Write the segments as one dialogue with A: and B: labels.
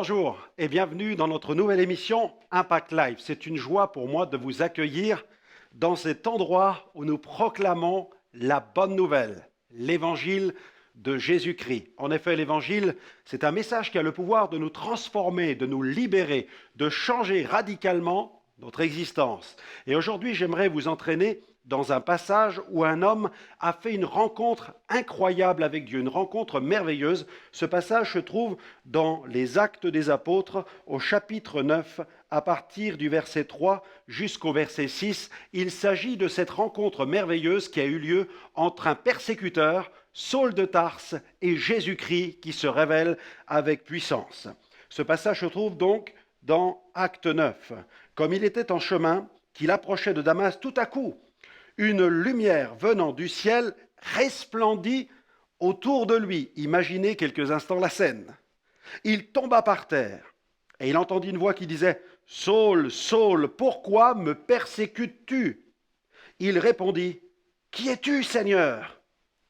A: Bonjour et bienvenue dans notre nouvelle émission Impact Live. C'est une joie pour moi de vous accueillir dans cet endroit où nous proclamons la bonne nouvelle, l'évangile de Jésus-Christ. En effet, l'évangile, c'est un message qui a le pouvoir de nous transformer, de nous libérer, de changer radicalement notre existence. Et aujourd'hui, j'aimerais vous entraîner dans un passage où un homme a fait une rencontre incroyable avec Dieu, une rencontre merveilleuse. Ce passage se trouve dans les Actes des Apôtres, au chapitre 9, à partir du verset 3 jusqu'au verset 6. Il s'agit de cette rencontre merveilleuse qui a eu lieu entre un persécuteur, Saul de Tarse, et Jésus-Christ qui se révèle avec puissance. Ce passage se trouve donc dans Acte 9. Comme il était en chemin, qu'il approchait de Damas, tout à coup, une lumière venant du ciel resplendit autour de lui. Imaginez quelques instants la scène. Il tomba par terre et il entendit une voix qui disait « Saul, Saul, pourquoi me persécutes-tu » Il répondit « Qui es-tu, Seigneur »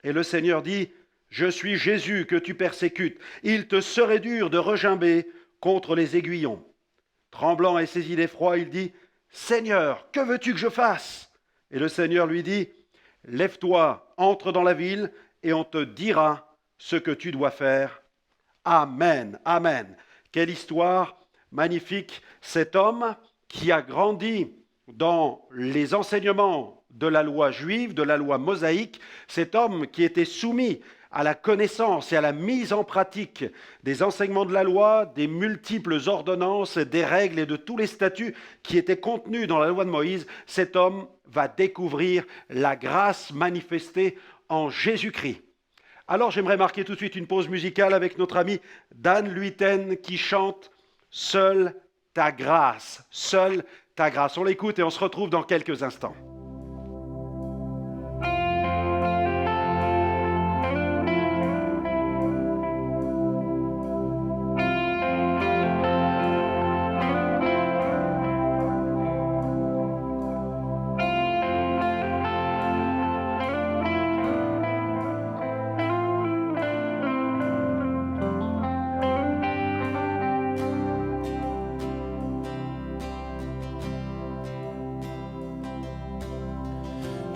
A: Et le Seigneur dit « Je suis Jésus que tu persécutes. Il te serait dur de regimber contre les aiguillons. » Tremblant et saisi d'effroi, il dit « Seigneur, que veux-tu que je fasse » Et le Seigneur lui dit, « Lève-toi, entre dans la ville, et on te dira ce que tu dois faire. » Amen, amen. Quelle histoire magnifique. Cet homme qui a grandi dans les enseignements de la loi juive, de la loi mosaïque, cet homme qui était soumis à la connaissance et à la mise en pratique des enseignements de la loi, des multiples ordonnances, des règles et de tous les statuts qui étaient contenus dans la loi de Moïse, cet homme va découvrir la grâce manifestée en Jésus-Christ. Alors j'aimerais marquer tout de suite une pause musicale avec notre ami Dan Luyten qui chante « Seule ta grâce ». Seule ta grâce. On l'écoute et on se retrouve dans quelques instants.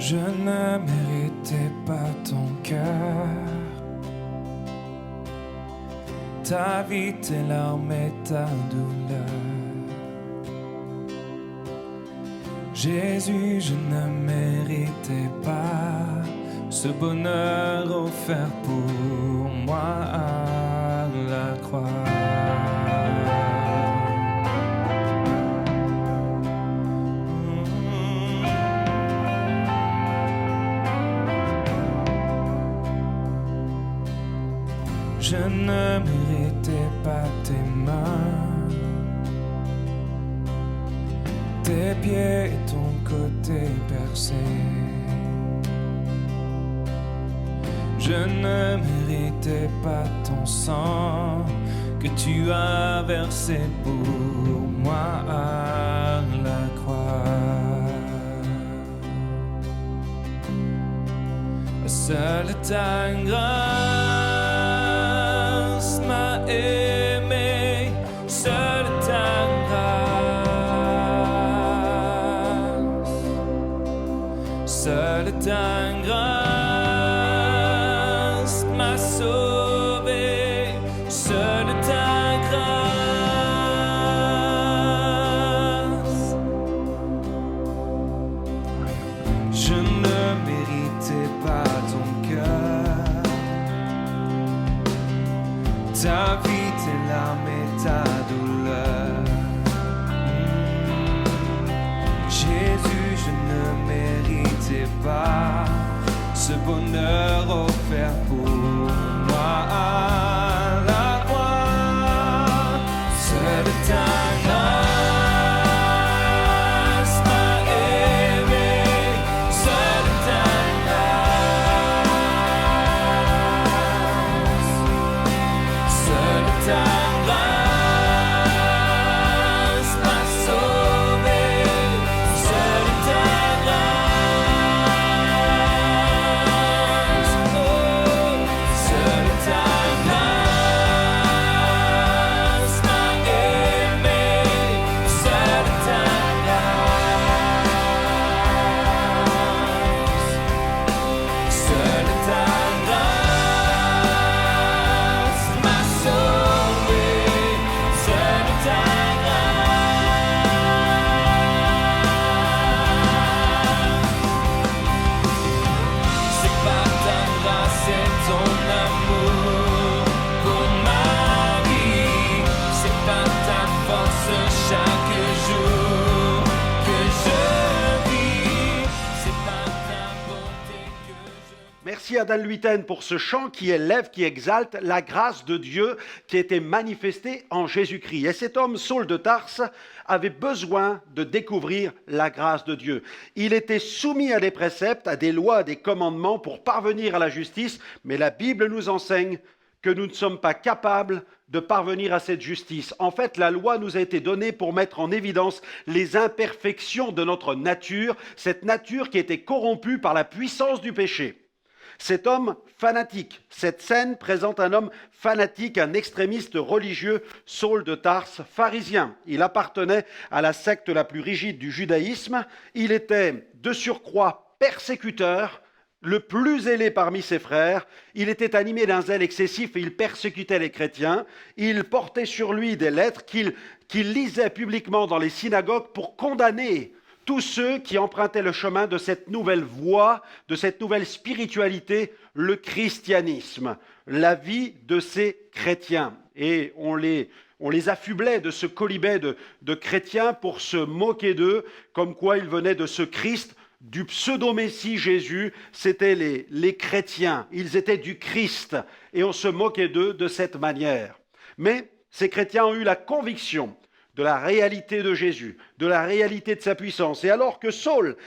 B: Je ne méritais pas ton cœur, ta vie, tes larmes et ta douleur. Jésus, je ne méritais pas ce bonheur offert pour moi à la croix. Je ne méritais pas tes mains, tes pieds et ton côté percé. Je ne méritais pas ton sang que tu as versé pour moi à la croix. Seule ta grâce m'a aimé, seule ta grâce, seule ta grâce m'a sauvé, seule ta grâce. Je ne méritais pas ton cœur, ta vie, tes larmes et ta douleur. Jésus, je ne méritais pas ce bonheur offert pour moi à la croix. Seule ta grâce m'a aimé, seule ta grâce, seule ta grâce m'a sauvé, seule ta grâce, oh, seule ta grâce m'a
A: Merci à Dan Luyten pour ce chant qui élève, qui exalte la grâce de Dieu qui était manifestée en Jésus-Christ. Et cet homme, Saul de Tarse, avait besoin de découvrir la grâce de Dieu. Il était soumis à des préceptes, à des lois, à des commandements pour parvenir à la justice, mais la Bible nous enseigne que nous ne sommes pas capables de parvenir à cette justice. En fait, la loi nous a été donnée pour mettre en évidence les imperfections de notre nature, cette nature qui était corrompue par la puissance du péché. Cet homme fanatique, cette scène présente un homme fanatique, un extrémiste religieux, Saul de Tarse, pharisien. Il appartenait à la secte la plus rigide du judaïsme. Il était de surcroît persécuteur, le plus zélé parmi ses frères. Il était animé d'un zèle excessif et il persécutait les chrétiens. Il portait sur lui des lettres qu'il lisait publiquement dans les synagogues pour condamner tous ceux qui empruntaient le chemin de cette nouvelle voie, de cette nouvelle spiritualité, le christianisme, la vie de ces chrétiens. Et on les affublait de ce colibet de chrétiens pour se moquer d'eux, comme quoi ils venaient de ce Christ, du pseudo-messie Jésus, c'était les chrétiens, ils étaient du Christ, et on se moquait d'eux de cette manière. Mais ces chrétiens ont eu la conviction de la réalité de Jésus, de la réalité de sa puissance. Et alors que Saul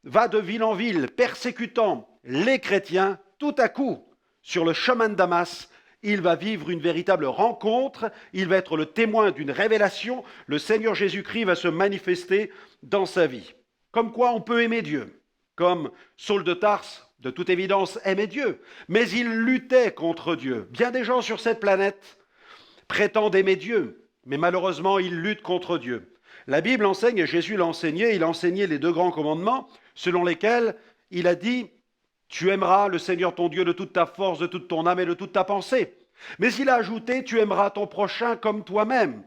A: va de ville en ville, persécutant les chrétiens, tout à coup, sur le chemin de Damas, il va vivre une véritable rencontre, il va être le témoin d'une révélation, le Seigneur Jésus-Christ va se manifester dans sa vie. Comme quoi on peut aimer Dieu, comme Saul de Tarse, de toute évidence, aimait Dieu, mais il luttait contre Dieu. Bien des gens sur cette planète prétendent aimer Dieu, mais malheureusement, ils luttent contre Dieu. La Bible enseigne, et Jésus l'a enseigné, il a enseigné les 2 grands commandements, selon lesquels il a dit « Tu aimeras le Seigneur ton Dieu de toute ta force, de toute ton âme et de toute ta pensée. » Mais il a ajouté « Tu aimeras ton prochain comme toi-même. »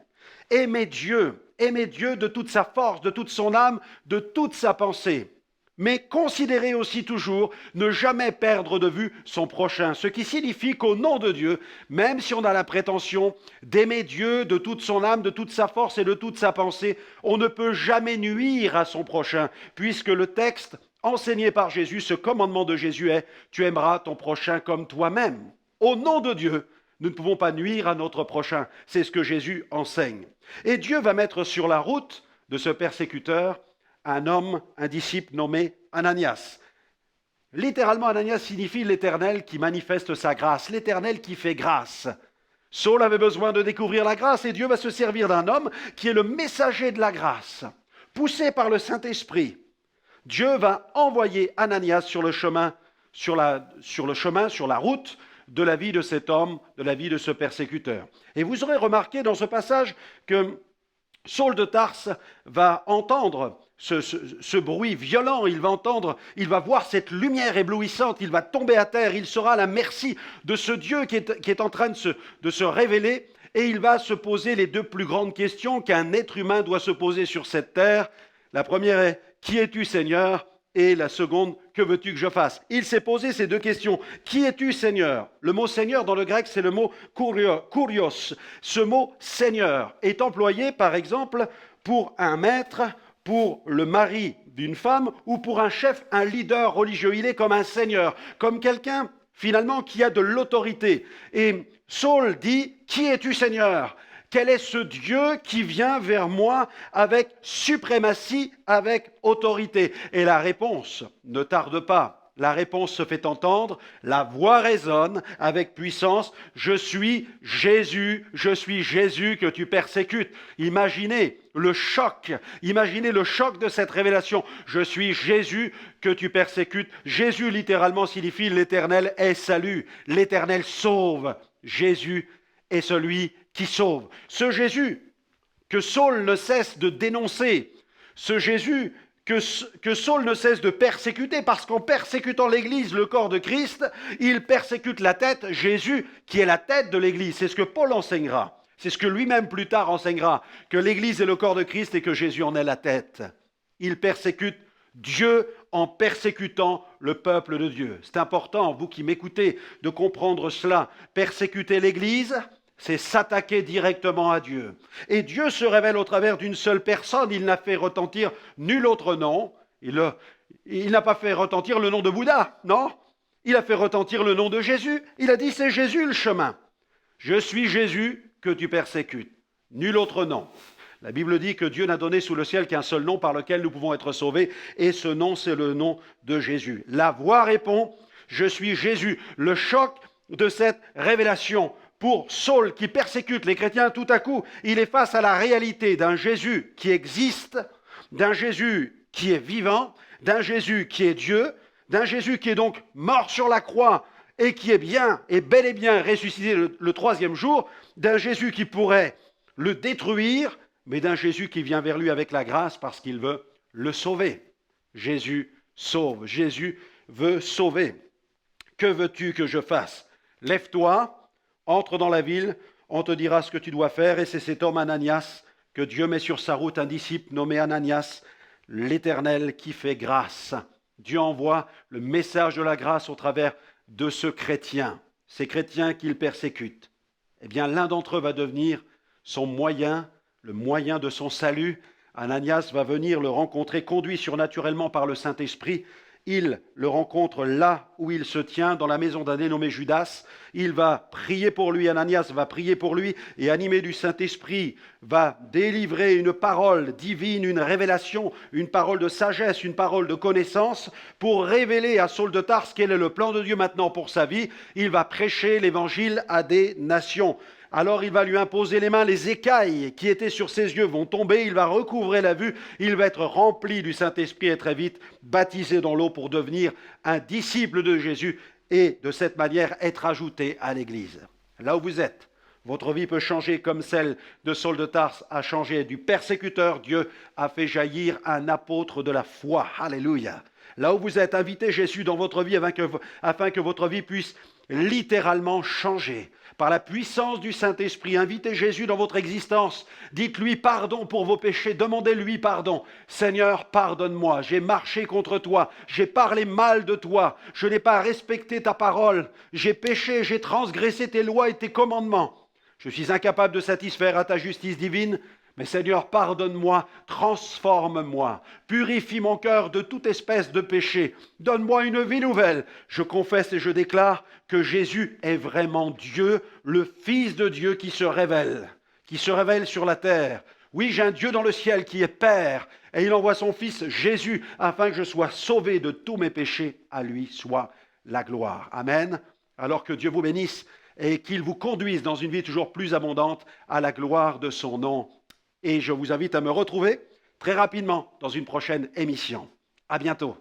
A: Aimer Dieu de toute sa force, de toute son âme, de toute sa pensée. Mais considérer aussi toujours ne jamais perdre de vue son prochain, ce qui signifie qu'au nom de Dieu, même si on a la prétention d'aimer Dieu de toute son âme, de toute sa force et de toute sa pensée, on ne peut jamais nuire à son prochain, puisque le texte enseigné par Jésus, ce commandement de Jésus est « Tu aimeras ton prochain comme toi-même ». Au nom de Dieu, nous ne pouvons pas nuire à notre prochain. C'est ce que Jésus enseigne. Et Dieu va mettre sur la route de ce persécuteur un homme, un disciple nommé Ananias. Littéralement, Ananias signifie l'Éternel qui manifeste sa grâce, l'Éternel qui fait grâce. Saul avait besoin de découvrir la grâce et Dieu va se servir d'un homme qui est le messager de la grâce. Poussé par le Saint-Esprit, Dieu va envoyer Ananias sur le chemin, sur la route de la vie de cet homme, de la vie de ce persécuteur. Et vous aurez remarqué dans ce passage que Saul de Tarse va entendre ce bruit violent, il va voir cette lumière éblouissante, il va tomber à terre, il sera à la merci de ce Dieu qui est en train de se révéler, et il va se poser les 2 plus grandes questions qu'un être humain doit se poser sur cette terre. La première est « Qui es-tu, Seigneur ?» Et la seconde, « Que veux-tu que je fasse ?» Il s'est posé ces 2 questions. « Qui es-tu, Seigneur ?» Le mot « Seigneur » dans le grec, c'est le mot « kurios ». Ce mot « Seigneur » est employé, par exemple, pour un maître, pour le mari d'une femme ou pour un chef, un leader religieux. Il est comme un seigneur, comme quelqu'un finalement qui a de l'autorité. Et Saul dit « Qui es-tu, Seigneur ?» Quel est ce Dieu qui vient vers moi avec suprématie, avec autorité? Et la réponse ne tarde pas. La réponse se fait entendre, la voix résonne avec puissance. Je suis Jésus que tu persécutes. Imaginez le choc de cette révélation. Je suis Jésus que tu persécutes. Jésus littéralement signifie l'Éternel est salut. L'Éternel sauve. Jésus est celui qui sauve. Ce Jésus que Saul ne cesse de dénoncer, ce Jésus que Saul ne cesse de persécuter, parce qu'en persécutant l'Église, le corps de Christ, il persécute la tête, Jésus, qui est la tête de l'Église. C'est ce que Paul enseignera. C'est ce que lui-même plus tard enseignera, que l'Église est le corps de Christ et que Jésus en est la tête. Il persécute Dieu en persécutant le peuple de Dieu. C'est important, vous qui m'écoutez, de comprendre cela. Persécuter l'Église, c'est s'attaquer directement à Dieu. Et Dieu se révèle au travers d'une seule personne. Il n'a fait retentir nul autre nom. Il Il n'a pas fait retentir le nom de Bouddha, non. Il a fait retentir le nom de Jésus. Il a dit, c'est Jésus le chemin. Je suis Jésus que tu persécutes. Nul autre nom. La Bible dit que Dieu n'a donné sous le ciel qu'un seul nom par lequel nous pouvons être sauvés, et ce nom, c'est le nom de Jésus. La voix répond, je suis Jésus. Le choc de cette révélation pour Saul qui persécute les chrétiens, tout à coup, il est face à la réalité d'un Jésus qui existe, d'un Jésus qui est vivant, d'un Jésus qui est Dieu, d'un Jésus qui est donc mort sur la croix et qui est bien et bel et bien ressuscité le troisième jour, d'un Jésus qui pourrait le détruire, mais d'un Jésus qui vient vers lui avec la grâce parce qu'il veut le sauver. Jésus sauve, Jésus veut sauver. Que veux-tu que je fasse? Lève-toi, entre dans la ville, on te dira ce que tu dois faire, et c'est cet homme Ananias que Dieu met sur sa route, un disciple nommé Ananias, l'Éternel qui fait grâce. Dieu envoie le message de la grâce au travers de ce chrétien, ces chrétiens qu'il persécute. Eh bien, l'un d'entre eux va devenir son moyen, le moyen de son salut. Ananias va venir le rencontrer, conduit surnaturellement par le Saint-Esprit. Il le rencontre là où il se tient, dans la maison d'un dénommé Judas. Il va prier pour lui, Ananias va prier pour lui, et animé du Saint-Esprit, va délivrer une parole divine, une révélation, une parole de sagesse, une parole de connaissance, pour révéler à Saul de Tarse quel est le plan de Dieu maintenant pour sa vie. Il va prêcher l'évangile à des nations. Alors il va lui imposer les mains, les écailles qui étaient sur ses yeux vont tomber, il va recouvrer la vue, il va être rempli du Saint-Esprit et très vite baptisé dans l'eau pour devenir un disciple de Jésus et de cette manière être ajouté à l'Église. Là où vous êtes, votre vie peut changer comme celle de Saul de Tarse a changé. Du persécuteur, Dieu a fait jaillir un apôtre de la foi. Alléluia. Là où vous êtes, invitez Jésus dans votre vie afin que votre vie puisse littéralement changer. Par la puissance du Saint-Esprit, invitez Jésus dans votre existence. Dites-lui pardon pour vos péchés. Demandez-lui pardon. Seigneur, pardonne-moi. J'ai marché contre toi. J'ai parlé mal de toi. Je n'ai pas respecté ta parole. J'ai péché. J'ai transgressé tes lois et tes commandements. Je suis incapable de satisfaire à ta justice divine. Mais Seigneur, pardonne-moi, transforme-moi, purifie mon cœur de toute espèce de péché, donne-moi une vie nouvelle. Je confesse et je déclare que Jésus est vraiment Dieu, le Fils de Dieu qui se révèle sur la terre. Oui, j'ai un Dieu dans le ciel qui est Père, et il envoie son Fils Jésus afin que je sois sauvé de tous mes péchés. À lui soit la gloire. Amen. Alors que Dieu vous bénisse et qu'il vous conduise dans une vie toujours plus abondante à la gloire de son nom. Et je vous invite à me retrouver très rapidement dans une prochaine émission. À bientôt.